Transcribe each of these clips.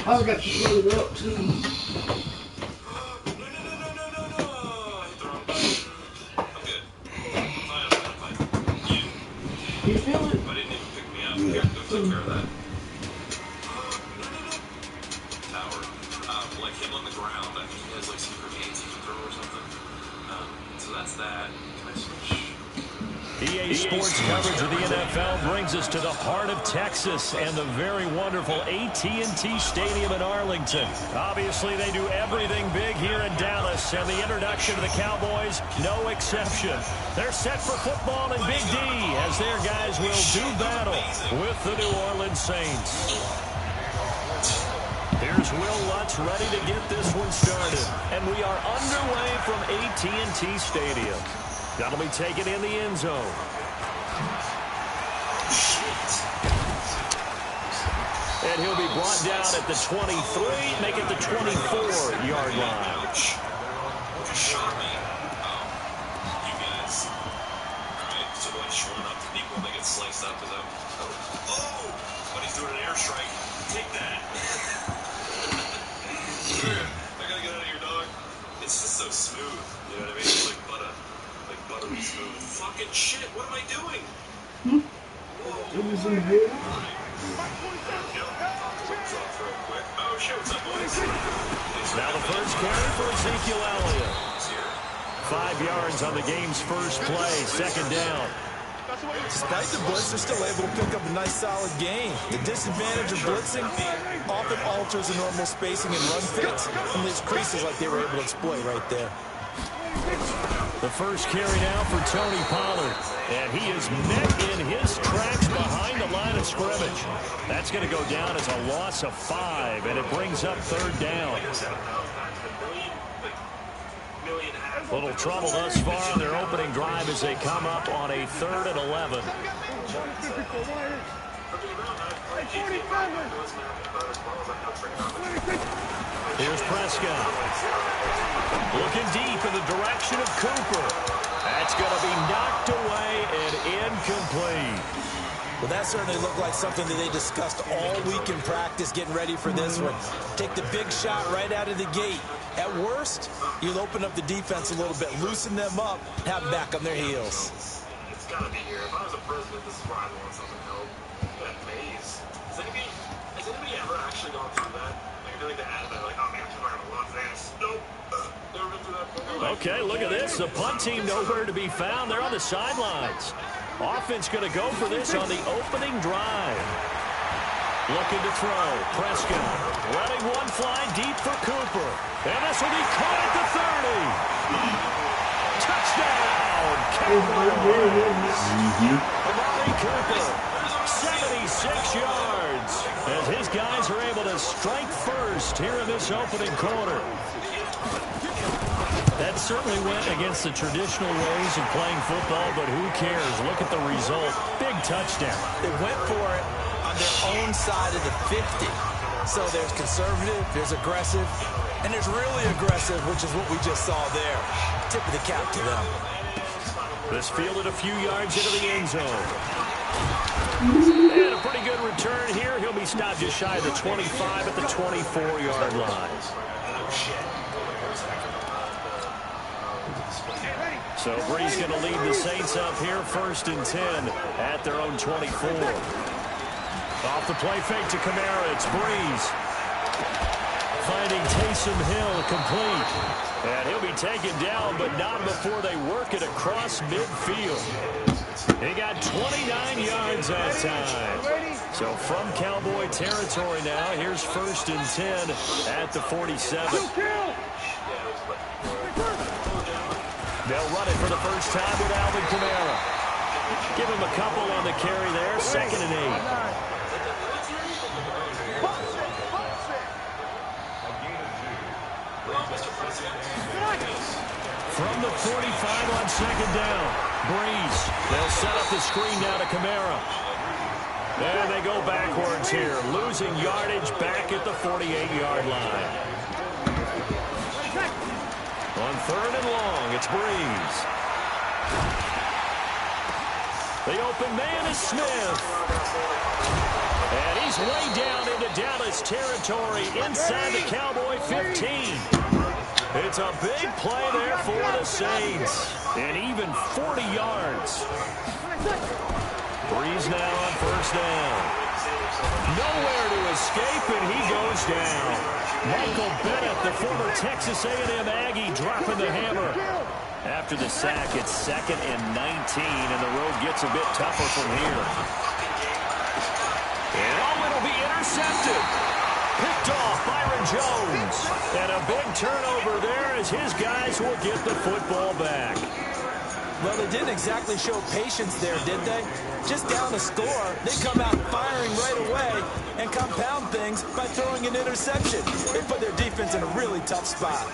I've got to load it up too. You feel it? I didn't even pick me up. Here, go take care of that. Tower. Like him on the ground. I think he has like some grenades he can throw or something. So that's that. Can I switch? EA Sports coverage of the NFL brings us to the heart of Texas and the very wonderful AT&T Stadium in Arlington. Obviously, they do everything big here in Dallas, and the introduction of the Cowboys, no exception. They're set for football in Big D as their guys will do battle with the New Orleans Saints. Here's Will Lutz ready to get this one started, and we are underway from AT&T Stadium. That'll be taken in the end zone. And he'll be brought down at the 23, make it the 24-yard line. Shot me. You guys. Alright, so like showing up to people and they get sliced up. Is that... Oh! But he's doing an airstrike. Take that. I gotta get out of here, dog. It's just so smooth. You know what I mean? It's like butter. Buttery smooth. Fucking shit, what am I doing? Whoa. It was in here. Oh shit, what's up, boys? Now the first carry for Ezekiel Elliott. 5 yards on the game's first play, second down. Despite the blitz, they're still able to pick up a nice, solid gain. The disadvantage of blitzing often alters the normal spacing and run fits, and leaves creases like they were able to exploit right there. The first carry now for Tony Pollard. And he is met in his tracks behind the line of scrimmage. That's going to go down as a loss of 5, and it brings up third down. Little trouble thus far on their opening drive as they come up on a 3rd and 11. Here's Prescott. Looking deep in the direction of Cooper. That's going to be knocked away and incomplete. Well, that certainly looked like something that they discussed all week in practice getting ready for this one. Take the big shot right out of the gate. At worst, you'll open up the defense a little bit, loosen them up, have them back on their heels. It's got to be here. If I was a president, this is where I'd want something to help. That maze. Has anybody ever actually gone through that? Like, I feel like they had that, like, oh man, I'm going to love this. Nope. Never been through that before. Okay, look at this. The punt team nowhere to be found. They're on the sidelines. Offense going to go for this on the opening drive. Looking to throw. Prescott letting one fly deep for Cooper. And this will be caught at the 30. Touchdown, Cowboys. Amari Cooper, 76 yards. As his guys are able to strike first here in this opening quarter. That certainly went against the traditional ways of playing football, but who cares? Look at the result. Big touchdown. They went for it on their own side of the 50. So there's conservative, there's aggressive, and there's really aggressive, which is what we just saw there. Tip of the cap to them. This fielded a few yards into the end zone. And a pretty good return here. He'll be stopped just shy of the 25 at the 24-yard line. So Brees going to lead the Saints up here, 1st and 10 at their own 24. Off the play fake to Kamara, it's Brees. Finding Taysom Hill complete. And he'll be taken down, but not before they work it across midfield. He got 29 yards that time. So from Cowboy territory now, here's 1st and 10 at the 47. They'll run it for the first time with Alvin Kamara. Give him a couple on the carry there. 2nd and 8. From the 45 on 2nd down. Brees. They'll set up the screen now to Kamara. And they go backwards here. Losing yardage back at the 48-yard line. On 3rd and long, it's Brees. The open man is Smith. And he's way down into Dallas territory inside the Cowboy 15. It's a big play there for the Saints. And even 40 yards. Breeze now on first down. Nowhere to escape, and he goes down. Michael Bennett, the former Texas A&M Aggie, dropping the hammer. After the sack, it's 2nd and 19, and the road gets a bit tougher from here. And it'll be intercepted. Picked off Byron Jones. And a big turnover there as his guys will get the football back. Well, they didn't exactly show patience there, did they? Just down a score, they come out firing right away and compound things by throwing an interception. They put their defense in a really tough spot.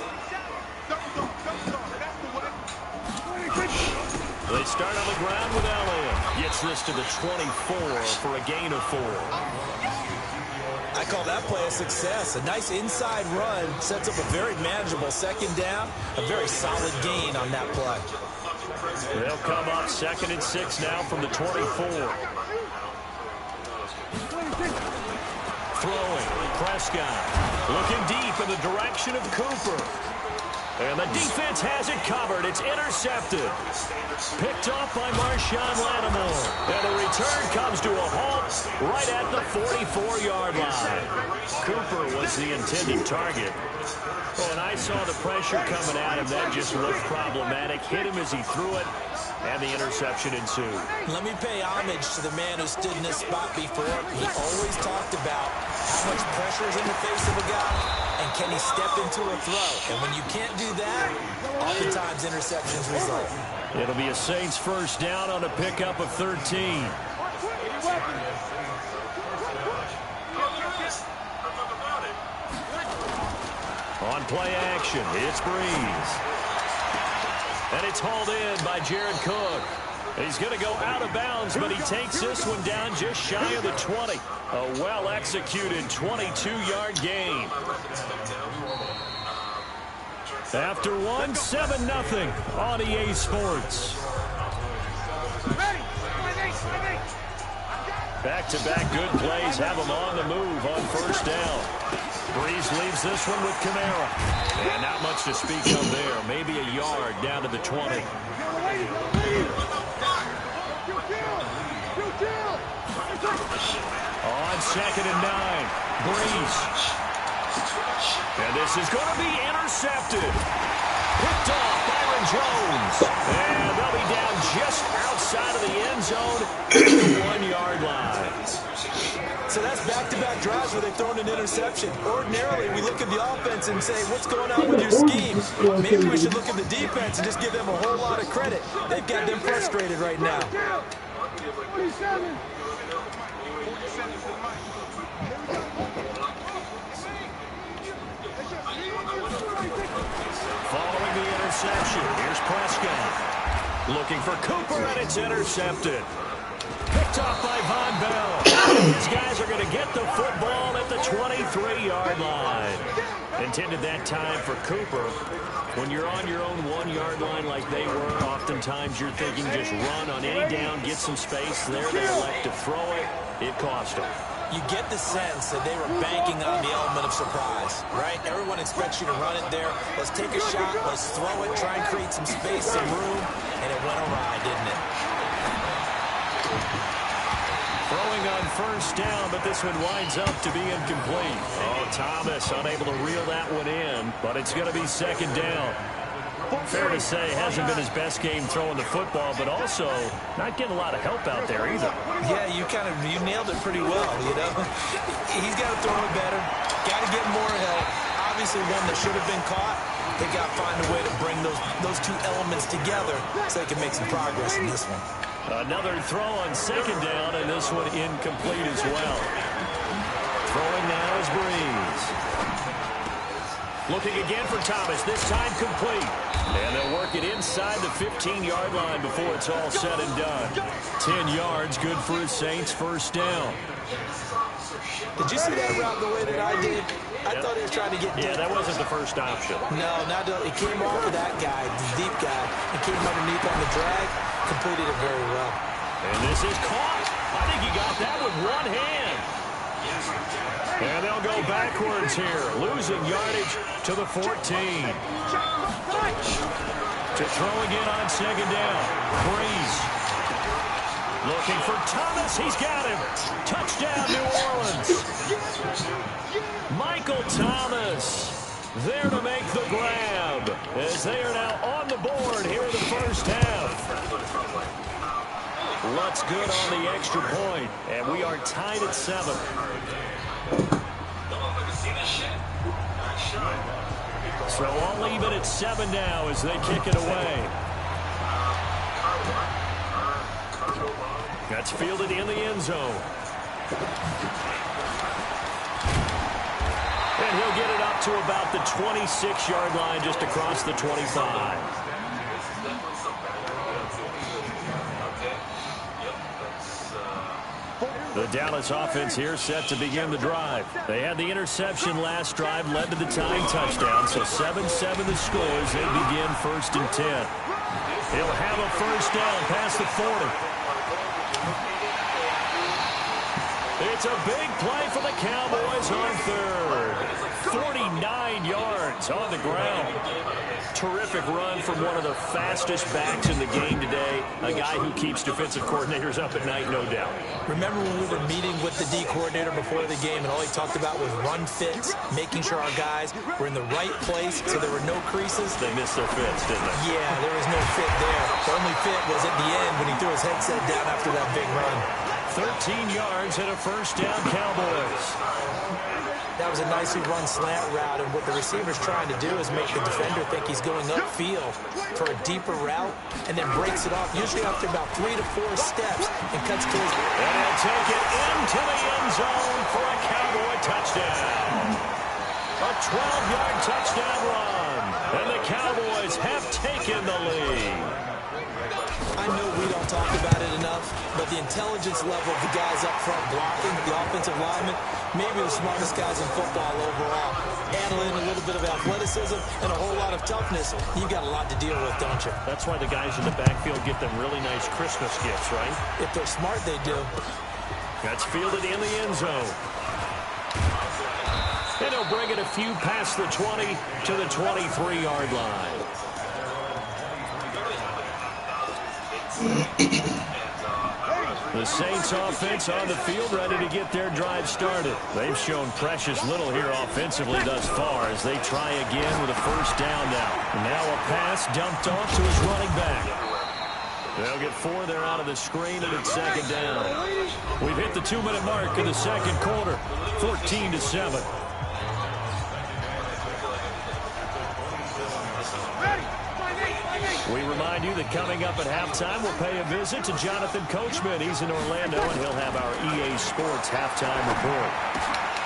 They start on the ground with Elliott. Gets this to the 24 for a gain of 4. I call that play a success. A nice inside run sets up a very manageable second down. A very solid gain on that play. They'll come up 2nd and 6 now from the 24. Throwing. Prescott looking deep in the direction of Cooper. And the defense has it covered. It's intercepted. Picked off by Marshawn Lattimore. And the return comes to a halt right at the 44-yard line. Cooper was the intended target. And I saw the pressure coming at him. That just looked problematic. Hit him as he threw it, and the interception ensued. Let me pay homage to the man who stood in this spot before. He always talked about how much pressure is in the face of a guy, and can he step into a throw. And when you can't do that, oftentimes interceptions result. It'll be a Saints first down on a pickup of 13. On play action, it's Breeze. And it's hauled in by Jared Cook. He's going to go out of bounds, but he takes this one down just shy of the 20. A well-executed 22-yard gain. After one, 7-0 on EA Sports. Back-to-back good plays have them on the move on first down. Breeze leaves this one with Kamara. And not much to speak of there. Maybe a yard down to the 20. On 2nd and 9. Breeze. And this is going to be intercepted. Picked off Byron Jones. And they'll be down just outside of the end zone at the 1-yard line. So that's back-to-back drives where they've thrown an interception. Ordinarily, we look at the offense and say, what's going on with your scheme? Maybe we should look at the defense and just give them a whole lot of credit. They've got them frustrated right now. Following the interception, here's Prescott. Looking for Cooper, and it's intercepted. Picked off by Von Bell. These guys are going to get the football at the 23-yard line. Intended that time for Cooper. When you're on your own 1-yard line like they were, oftentimes you're thinking just run on any down, get some space. There they elect to throw it. It cost them. You get the sense that they were banking on the element of surprise, right? Everyone expects you to run it there. Let's take a shot. Let's throw it. Try and create some space, some room. And it went awry, didn't it? Throwing on first down, but this one winds up to be incomplete. Oh, Thomas unable to reel that one in, but it's going to be 2nd down. Fair to say, hasn't been his best game throwing the football, but also not getting a lot of help out there either. Yeah, you nailed it pretty well, you know. He's got to throw it better. Got to get more help. Obviously one that should have been caught. They got to find a way to bring those two elements together so they can make some progress in this one. Another throw on 2nd down, and this one incomplete as well. Throwing now is Breeze. Looking again for Thomas, this time complete. And they'll work it inside the 15-yard line before it's all said and done. 10 yards, good for his Saints first down. Did you see that route the way that I did? I thought he was trying to get deep. Yeah, that wasn't the first option. No, it came off of that guy, the deep guy. It came underneath on the drag, completed it very well. And this is caught. I think he got that with one hand. And they'll go backwards here, losing yardage to the 14. To throw again on second down. Breeze. Looking for Thomas. He's got him. Touchdown, New Orleans. Michael Thomas there to make the grab as they are now on the board here in the first half. Looks good on the extra point, and we are tied at 7. So all even at 7 now as they kick it away. That's fielded in the end zone. And he'll get it up to about the 26-yard line, just across the 25. The Dallas offense here set to begin the drive. They had the interception last drive, led to the tying touchdown. So 7-7 the score as they begin 1st and 10. He'll have a first down past the 40. It's a big play for the Cowboys on 3rd. 49 yards on the ground. Terrific run from one of the fastest backs in the game today. A guy who keeps defensive coordinators up at night, no doubt. Remember when we were meeting with the D coordinator before the game, and all he talked about was run fits, making sure our guys were in the right place so there were no creases? They missed their fits, didn't they? Yeah, there was no fit there. The only fit was at the end when he threw his headset down after that big run. 13 yards and a first down, Cowboys. That was a nicely run slant route, and what the receiver's trying to do is make the defender think he's going upfield for a deeper route, and then breaks it off, usually after about 3 to 4 steps, and cuts to his... And he'll take it into the end zone for a Cowboy touchdown. A 12-yard touchdown run, and the Cowboys have taken the lead. I know we don't talk about it enough, but the intelligence level of the guys up front blocking, the offensive linemen, maybe the smartest guys in football overall. Add in a little bit of athleticism and a whole lot of toughness, you've got a lot to deal with, don't you? That's why the guys in the backfield get them really nice Christmas gifts, right? If they're smart, they do. That's fielded in the end zone. And he'll bring it a few past the 20 to the 23-yard line. The Saints offense on the field ready to get their drive started. They've shown precious little here offensively thus far as they try again with a first down now. Now a pass dumped off to his running back. They'll get 4 there out of the screen, and it's second down. We've hit the 2-minute mark in the second quarter, 14-7. We remind you that coming up at halftime, we'll pay a visit to Jonathan Coachman. He's in Orlando, and he'll have our EA Sports halftime report.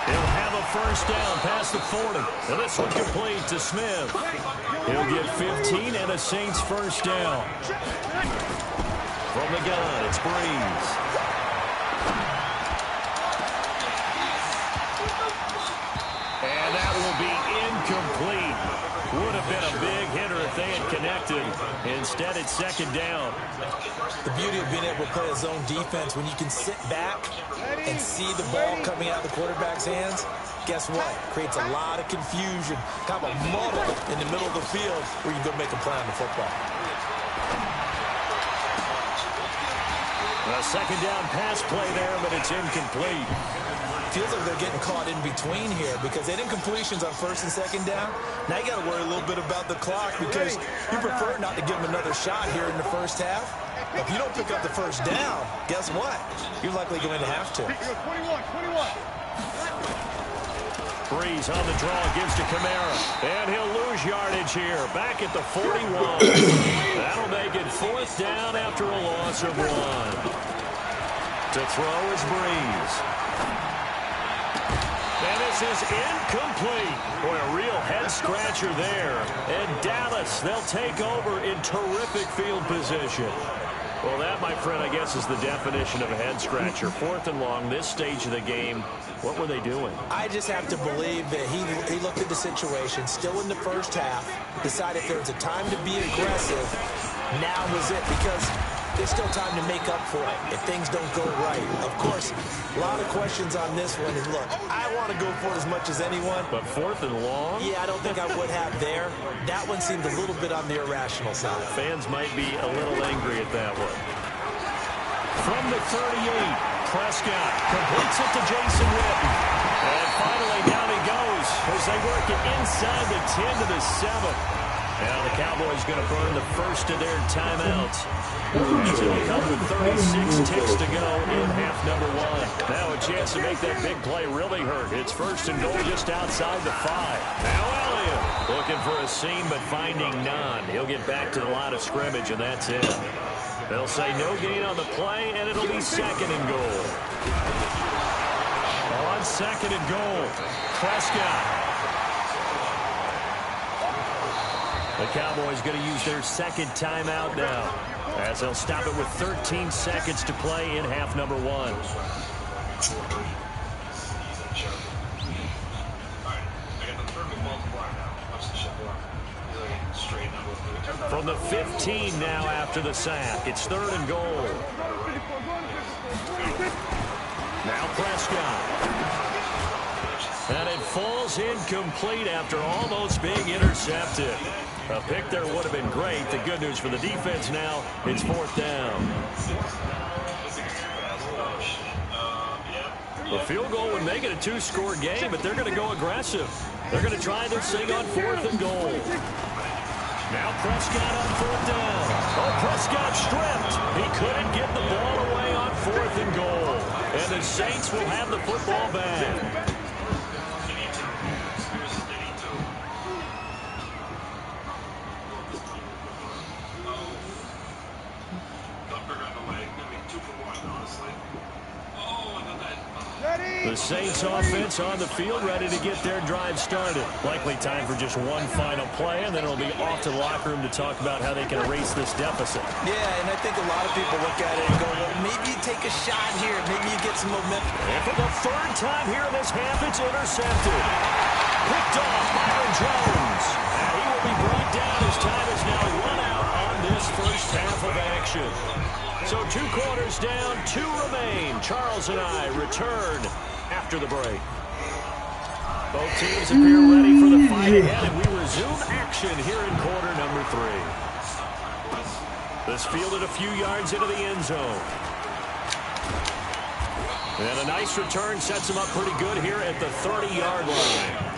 He'll have a first down past the 40. And this one complete to Smith. He'll get 15 and a Saints first down. From the gun, it's Breeze. And that will be incomplete. Would have been a big hitter if they had connected. Instead, it's second down. The beauty of being able to play a zone defense, when you can sit back and see the ball coming out of the quarterback's hands, guess what? Creates a lot of confusion, kind of a muddle in the middle of the field where you can go make a play on the football. A second down pass play there, but it's incomplete. Feels like they're getting caught in between here because they didn't completions on first and second down. Now you got to worry a little bit about the clock because you prefer not to give them another shot here in the first half. If you don't pick up the first down, guess what? You're likely going to have to. Breeze on the draw, gives to Kamara. And he'll lose yardage here. Back at the 41. That'll make it fourth down after a loss of 1. To throw is Breeze. And this is incomplete. Boy, a real head-scratcher there. And Dallas, they'll take over in terrific field position. Well, that, my friend, I guess is the definition of a head-scratcher. 4th and long, this stage of the game. What were they doing? I just have to believe that he looked at the situation, still in the first half, decided if there was a time to be aggressive, now was it. Because There's still time to make up for it if things don't go right. Of course, a lot of questions on this one. And look, I want to go for it as much as anyone. But 4th and long? Yeah, I don't think I would have there. That one seemed a little bit on the irrational side. Fans might be a little angry at that one. From the 38, Prescott completes it to Jason Witten. And finally, down he goes as they work it inside the 10 to the 7. Now the Cowboys going to burn the first of their timeouts. As it'll come with 36 ticks to go in half number 1. Now a chance to make that big play really hurt. It's 1st and goal just outside the 5. Now Elliott looking for a seam but finding none. He'll get back to the line of scrimmage, and that's it. They'll say no gain on the play, and it'll be 2nd and goal. On 2nd and goal, Prescott. The Cowboys going to use their 2nd timeout now, as they'll stop it with 13 seconds to play in half number 1. From the 15 now after the sack, it's 3rd and goal. Now Prescott. And it falls incomplete after almost being intercepted. A pick there would have been great. The good news for the defense now, it's 4th down. The field goal would make it a 2-score game, but they're going to go aggressive. They're going to try this thing on 4th and goal. Now Prescott on 4th down. Oh, Prescott stripped. He couldn't get the ball away on 4th and goal. And the Saints will have the football back. The Saints offense on the field, ready to get their drive started. Likely time for just one final play, and then it'll be off to the locker room to talk about how they can erase this deficit. Yeah, and I think a lot of people look at it and go, well, maybe you take a shot here. Maybe you get some momentum. And for the 3rd time here in this half, it's intercepted. Picked off Byron Jones. And he will be brought down as time is now run out on this first half of action. So 2 quarters down, 2 remain. Charles and I return after the break. Both teams appear ready for the fight ahead, and we resume action here in quarter number 3. This fielded a few yards into the end zone. And a nice return sets him up pretty good here at the 30-yard line.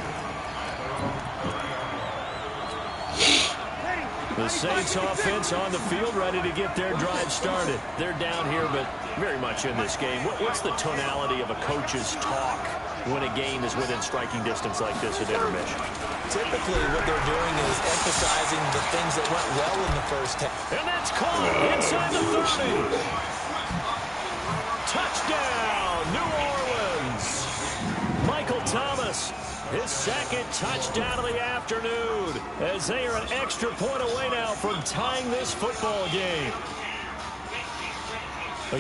The Saints offense on the field, ready to get their drive started. They're down here, but very much in this game. What's the tonality of a coach's talk when a game is within striking distance like this at intermission? Typically, what they're doing is emphasizing the things that went well in the first half. And that's caught inside the 30. Touchdown, New Orleans. Michael Thomas. His 2nd touchdown of the afternoon, as they are an extra point away now from tying this football game.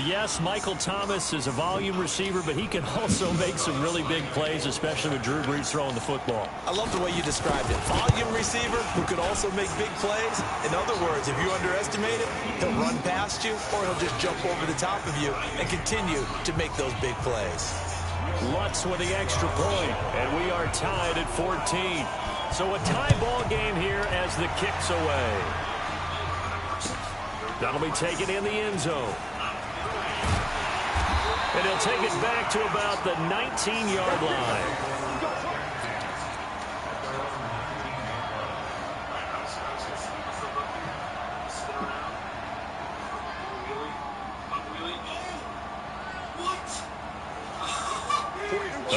Yes, Michael Thomas is a volume receiver, but he can also make some really big plays, especially with Drew Brees throwing the football. I love the way you described it. Volume receiver who can also make big plays. In other words, if you underestimate it, he'll run past you or he'll just jump over the top of you and continue to make those big plays. Lutz with the extra point, and we are tied at 14. So a tie ball game here as the kick's away. That'll be taken in the end zone. And he'll take it back to about the 19-yard line.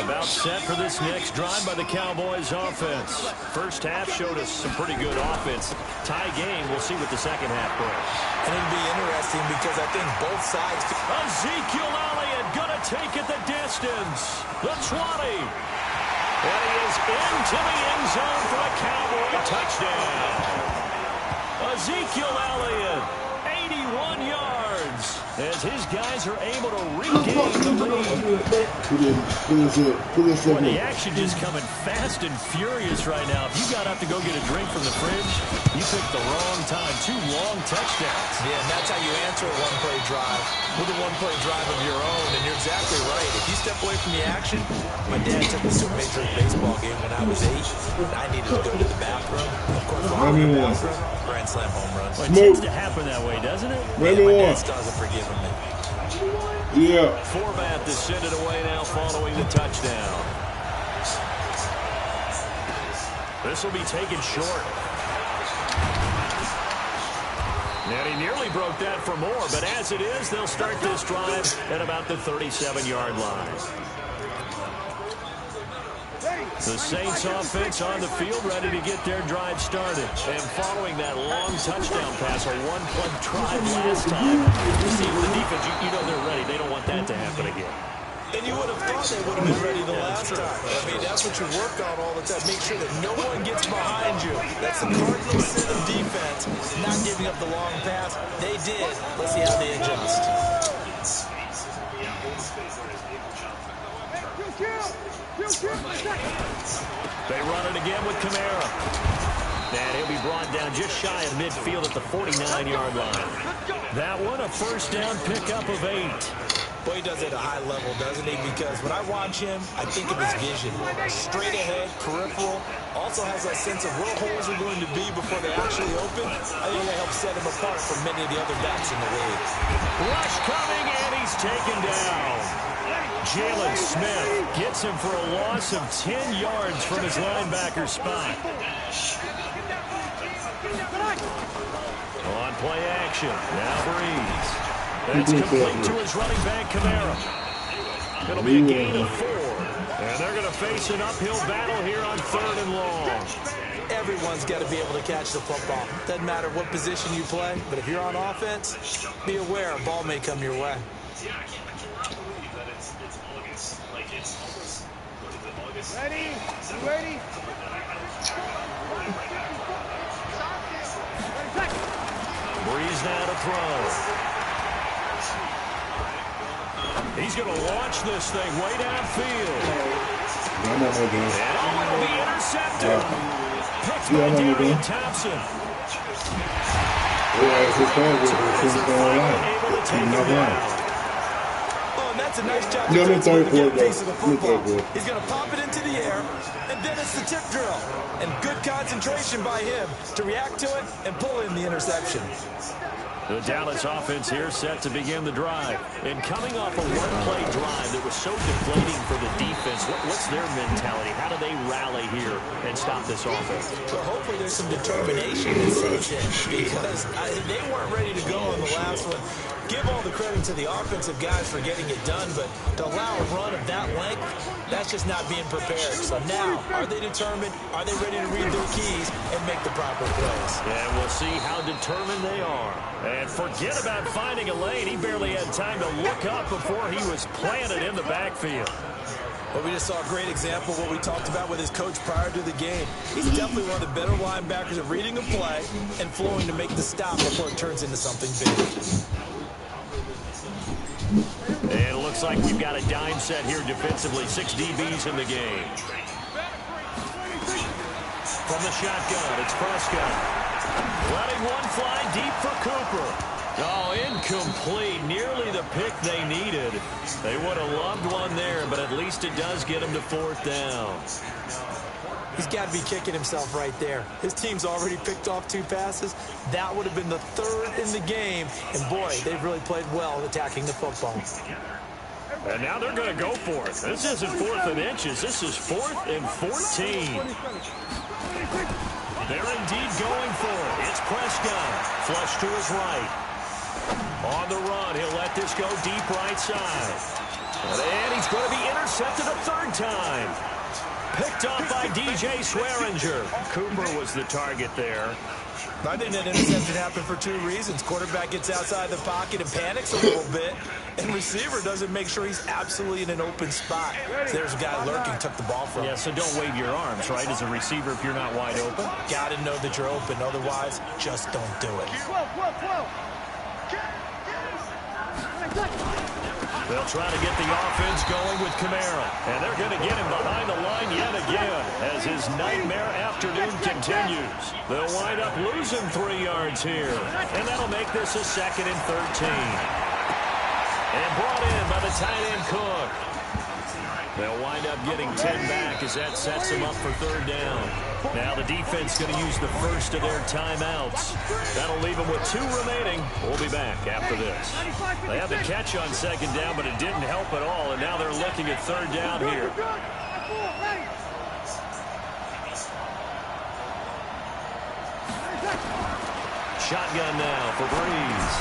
About set for this next drive by the Cowboys offense. First half showed us some pretty good offense. Tie game, we'll see what the second half brings. And it'll be interesting because I think both sides... Ezekiel Elliott gonna take it the distance. The 20. And he is into the end zone for a Cowboy touchdown. Ezekiel Elliott, 81 yards. as his guys are able to regain the lead. Boy, the action just coming fast and furious right now. If you got up to go get a drink from the fridge, you picked the wrong time. 2 long touchdowns. Yeah, and that's how you answer a one-play drive with a one-play drive of your own. And you're exactly right. If you step away from the action, my dad took me to a Major League Baseball game when I was 8, and I needed to go to the bathroom. Of course, while in the bathroom, grand slam home run. Well, it tends to happen that way, doesn't it? Yeah, my dad still hasn't forgiven me. Yeah. Format to send it away now following the touchdown. This will be taken short. And he nearly broke that for more, but as it is, they'll start this drive at about the 37-yard line. The Saints offense on the field ready to get their drive started. And following that long touchdown pass, a one-play drive last time, you see with the defense, you know they're ready. They don't want that to happen again. And you would have thought they would have been ready the last time. I mean, that's what you work on all the time. Make sure that no one gets behind you. That's the cardinal sin of defense, not giving up the long pass. They did. Let's see how they adjust. They run it again with Kamara. And he'll be brought down just shy of midfield at the 49-yard line. That one, a first down pickup of 8. Boy, he does it at a high level, doesn't he? Because when I watch him, I think of his vision. Straight ahead, peripheral. Also has that sense of where holes are going to be before they actually open. I think that helps set him apart from many of the other backs in the league. Rush coming, and he's taken down. Jalen Smith gets him for a loss of 10 yards from his linebacker spot. On play action, now Breeze. That's complete to his running back, Kamara. It'll be a gain of 4. And they're going to face an uphill battle here on 3rd and long. Everyone's got to be able to catch the football. Doesn't matter what position you play, but if you're on offense, be aware a ball may come your way. Ready? You ready? Breeze now to throw. He's going to launch this thing way downfield. And it'll be intercepted. Picked by Darian Thompson. Able to take him down. That's a nice job to get a piece of the football. He's going to pop it into the air, and then it's the tip drill. And good concentration by him to react to it and pull in the interception. The Dallas offense here set to begin the drive. And coming off a one-play drive that was so deflating for the defense, what's their mentality? How do they rally here and stop this offense? Well, hopefully there's some determination that sets in because they weren't ready to go on the last one. Give all the credit to the offensive guys for getting it done, but to allow a run of that length, that's just not being prepared. So now, are they determined? Are they ready to read their keys and make the proper plays? And we'll see how determined they are. And forget about finding a lane. He barely had time to look up before he was planted in the backfield. Well, we just saw a great example of what we talked about with his coach prior to the game. He's definitely one of the better linebackers at reading a play and flowing to make the stop before it turns into something big. And it looks like we've got a dime set here defensively. 6 DBs in the game. From the shotgun, it's Prescott. Letting one fly deep for Cooper. Oh, incomplete. Nearly the pick they needed. They would have loved one there, but at least it does get them to 4th down. He's got to be kicking himself right there. His team's already picked off 2 passes. That would have been the 3rd in the game. And, boy, they've really played well attacking the football. And now they're going to go for it. This isn't 4th and inches. This is 4th and 14. They're indeed going for it. It's Prescott. Flush to his right. On the run, he'll let this go deep right side. And he's going to be intercepted a 3rd time. Picked off by DJ Swearinger. Cooper was the target there. I think that interception happened for 2 reasons. Quarterback gets outside the pocket and panics a little bit, and receiver doesn't make sure he's absolutely in an open spot. So there's a guy lurking, took the ball from him. Yeah, so don't wave your arms, right, as a receiver if you're not wide open? Got to know that you're open. Otherwise, just don't do it. They'll try to get the offense going with Kamara. And they're going to get him behind the line yet again as his nightmare afternoon continues. They'll wind up losing 3 yards here. And that'll make this a 2nd and 13. And brought in by the tight end Cook. They'll wind up getting 10 back as that sets them up for 3rd down. Now the defense going to use the first of their timeouts. That'll leave them with 2 remaining. We'll be back after this. They had the catch on 2nd down, but it didn't help at all, and now they're looking at 3rd down here. Shotgun now for Breeze.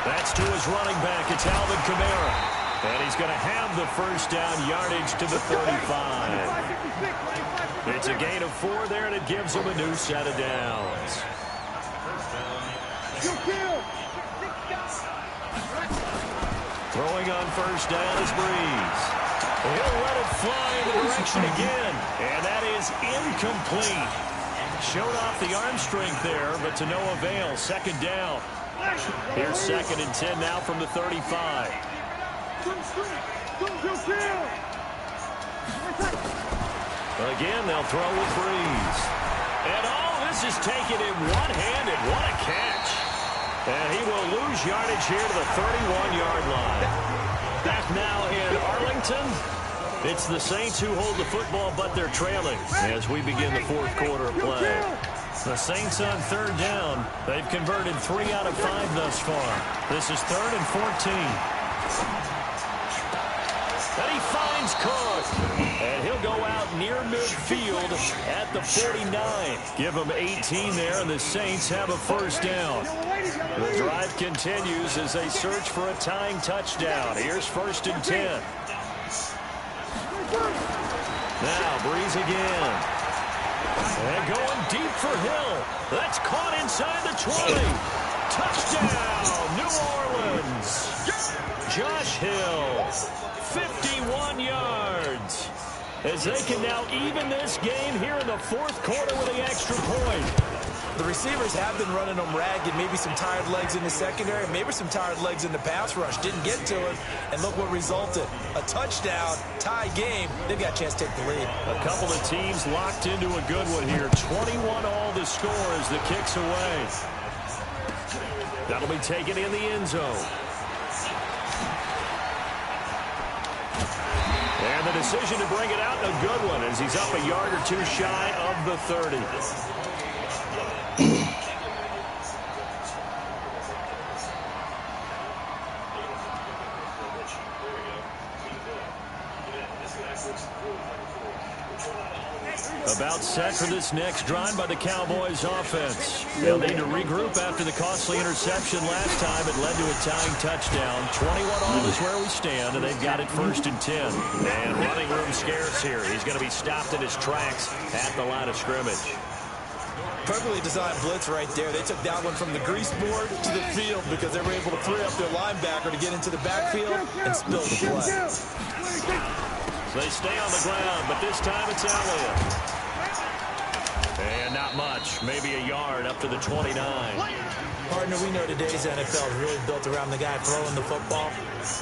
That's to his running back. It's Alvin Kamara. And he's going to have the 1st down yardage to the 35. It's a gain of 4 there, and it gives him a new set of downs. Throwing on 1st down is Breeze. He'll let it fly in the direction again. And that is incomplete. Showed off the arm strength there, but to no avail. 2nd down. Here's 2nd and 10 now from the 35. Again, they'll throw with Breeze. And this is taken in one-handed. What a catch. And he will lose yardage here to the 31-yard line. Back now in Arlington. It's the Saints who hold the football, but they're trailing as we begin the 4th quarter of play. The Saints on 3rd down. They've converted 3 out of 5 thus far. This is 3rd and 14. And he finds Cook. And he'll go out near midfield at the 49. Give him 18 there, and the Saints have a 1st down. The drive continues as they search for a tying touchdown. Here's 1st and 10. Now Breeze again. And going deep for Hill. That's caught inside the 20. Touchdown, New Orleans. Josh Hill, 51 yards. As they can now even this game here in the 4th quarter with the extra point. The receivers have been running them ragged. Maybe some tired legs in the secondary, maybe some tired legs in the pass rush. Didn't get to it, and look what resulted. A touchdown, tie game. They've got a chance to take the lead. A couple of teams locked into a good one here. 21 all the score as the kick's away. That'll be taken in the end zone. And the decision to bring it out in a good one as he's up a yard or 2 shy of the 30. About set for this next drive by the Cowboys offense. They'll need to regroup after the costly interception last time. It led to a tying touchdown. 21 all is where we stand, and they've got it 1st and 10. And running room scarce here. He's going to be stopped in his tracks at the line of scrimmage. Perfectly designed blitz right there. They took that one from the grease board to the field because they were able to free up their linebacker to get into the backfield and spill the play. So they stay on the ground, but this time it's Elliott. And not much, maybe a yard up to the 29. Partner, we know today's NFL is really built around the guy throwing the football.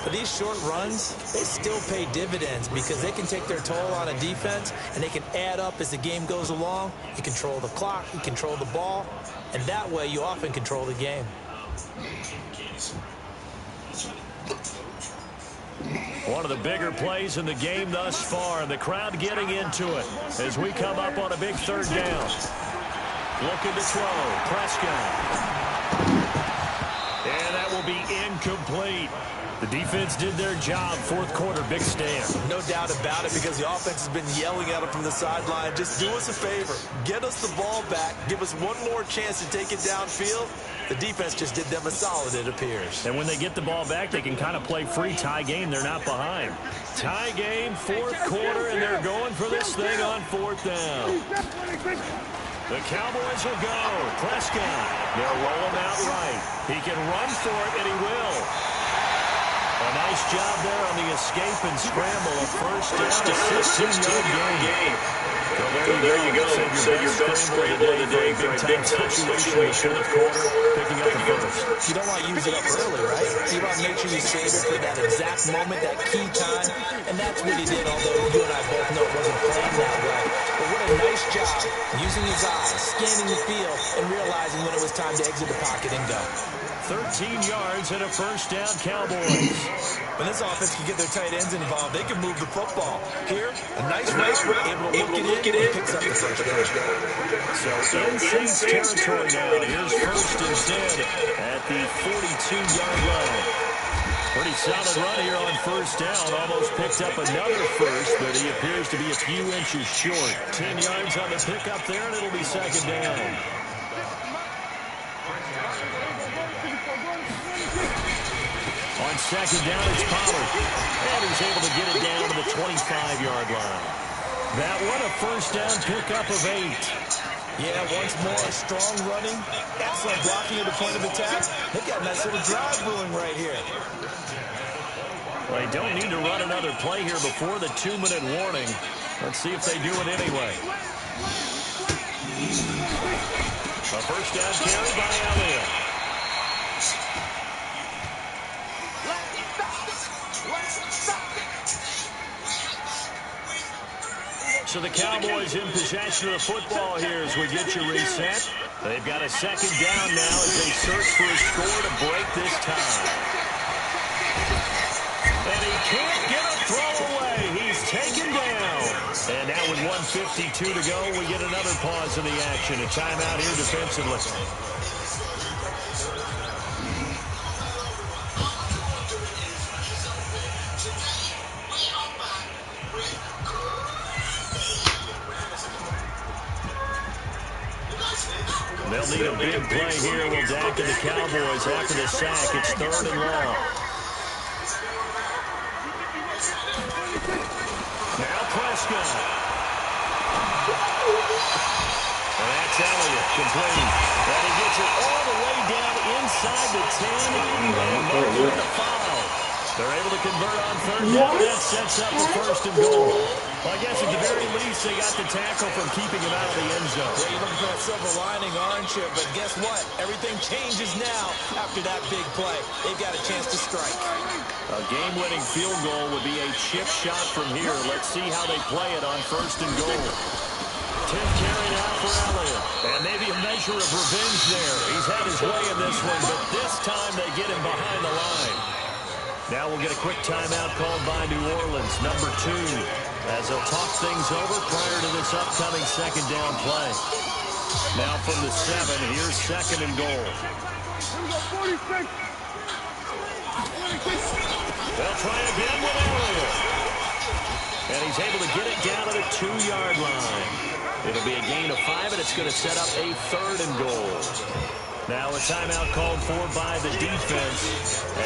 But these short runs, they still pay dividends because they can take their toll on a defense and they can add up as the game goes along. You control the clock, you control the ball, and that way you often control the game. One of the bigger plays in the game thus far, and the crowd getting into it as we come up on a big 3rd down. Looking to throw, Prescott. And that will be incomplete. The defense did their job. 4th quarter, big stand. No doubt about it because the offense has been yelling at them from the sideline. Just do us a favor. Get us the ball back. Give us one more chance to take it downfield. The defense just did them a solid, it appears. And when they get the ball back, they can kind of play free tie game. They're not behind. Tie game, 4th quarter, and they're going for this thing on 4th down. The Cowboys will go. Prescott. They'll roll him out right. He can run for it, and he will. A nice job there on the escape and scramble. A 1st down to 16-yard gain. Go there you go. Said your best scramble of the day for a big-time situation in the fourth quarter, picking up the first. You don't want to use it up early, right? You want to make sure you save it for that exact moment, that key time, and that's what he did, although you and I both know it wasn't playing that way. But what a nice job using his eyes, scanning the field, and realizing when it was time to exit the pocket and go. 13 yards and a first down, Cowboys. When this offense can get their tight ends involved, they can move the football. Here, a nice race route, able to look it in, and picks up the first down. So in Saints territory now. Here's first and 10 at the 42-yard line. Pretty solid run here on first down. Almost picked up another first, but he appears to be a few inches short. 10 yards on the pickup there, and it'll be second down. On second down, it's Pollard. And he's able to get it down to the 25-yard line. That one, a first down pickup of 8. Yeah, once more, strong running. Excellent blocking at the point of attack. They've got a nice little drive brewing right here. Well, they don't need to run another play here before the 2-minute warning. Let's see if they do it anyway. A first down carry by Elliott. So the Cowboys in possession of the football here as we get you reset. They've got a second down now as they search for a score to break this tie. And he can't get a throw away. He's taken down. And now with 1:52 to go, we get another pause in the action. A timeout here defensively. They'll need a big play here. Will Dak and the Cowboys after the sack. It's 3rd and long. Now Prescott. And that's Elliott complete. And he gets it all the way down inside the 10. And with the foul. They're able to convert on 3rd down. That sets up the 1st and goal. Well, I guess at the very least, they got the tackle from keeping him out of the end zone. Yeah, you're looking for that silver lining, aren't you? But guess what? Everything changes now after that big play. They've got a chance to strike. A game-winning field goal would be a chip shot from here. Let's see how they play it on 1st and goal. 10th carry now for Elliott. And maybe a measure of revenge there. He's had his way in this one, but this time they get him behind the line. Now we'll get a quick timeout called by New Orleans, number 2, as they'll talk things over prior to this upcoming second down play. Now from the 7, here's 2nd and goal. They'll try again with Elliott. And he's able to get it down to the 2-yard line. It'll be a gain of 5, and it's going to set up a 3rd and goal. Now a timeout called for by the defense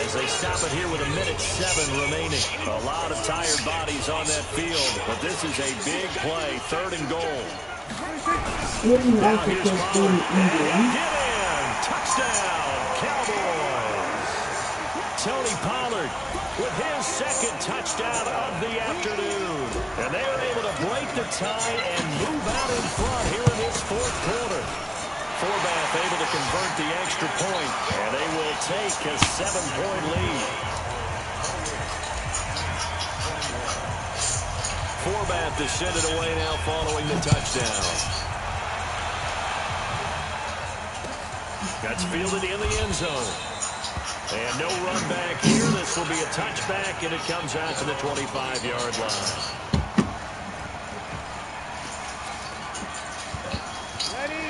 as they stop it here with 1:07 remaining. A lot of tired bodies on that field, but this is a big play. 3rd and goal. Now here's Pollard. Get in! Touchdown, Cowboys! Tony Pollard with his 2nd touchdown of the afternoon. And they are able to break the tie and move out in front here in this 4th quarter. Forbath able to convert the extra point, and they will take a 7-point lead. Forbath to send it away now following the touchdown. That's fielded in the end zone. And no run back here. This will be a touchback, and it comes out to the 25-yard line.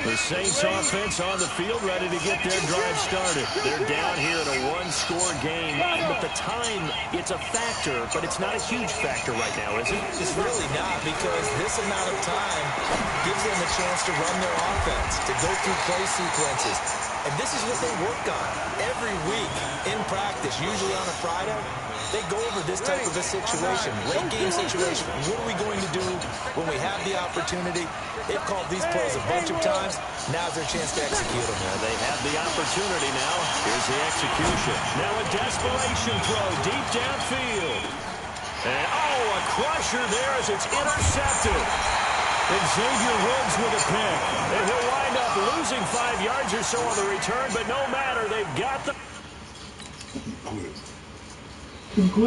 The Saints offense on the field ready to get their drive started. They're down here in a 1-score game. But the time, it's a factor, but it's not a huge factor right now, is it? It's really not, because this amount of time gives them a chance to run their offense, to go through play sequences. And this is what they work on every week in practice, usually on a Friday. They go over this type of a situation, late game situation. What are we going to do when we have the opportunity? They've called these plays a bunch of times. Now's their chance to execute them. They have the opportunity now. Here's the execution. Now a desperation throw deep downfield. And, a crusher there as it's intercepted. And Xavier Woods with a pick. And he'll wind up losing 5 yards or so on the return, but no matter, they've got the... Quit.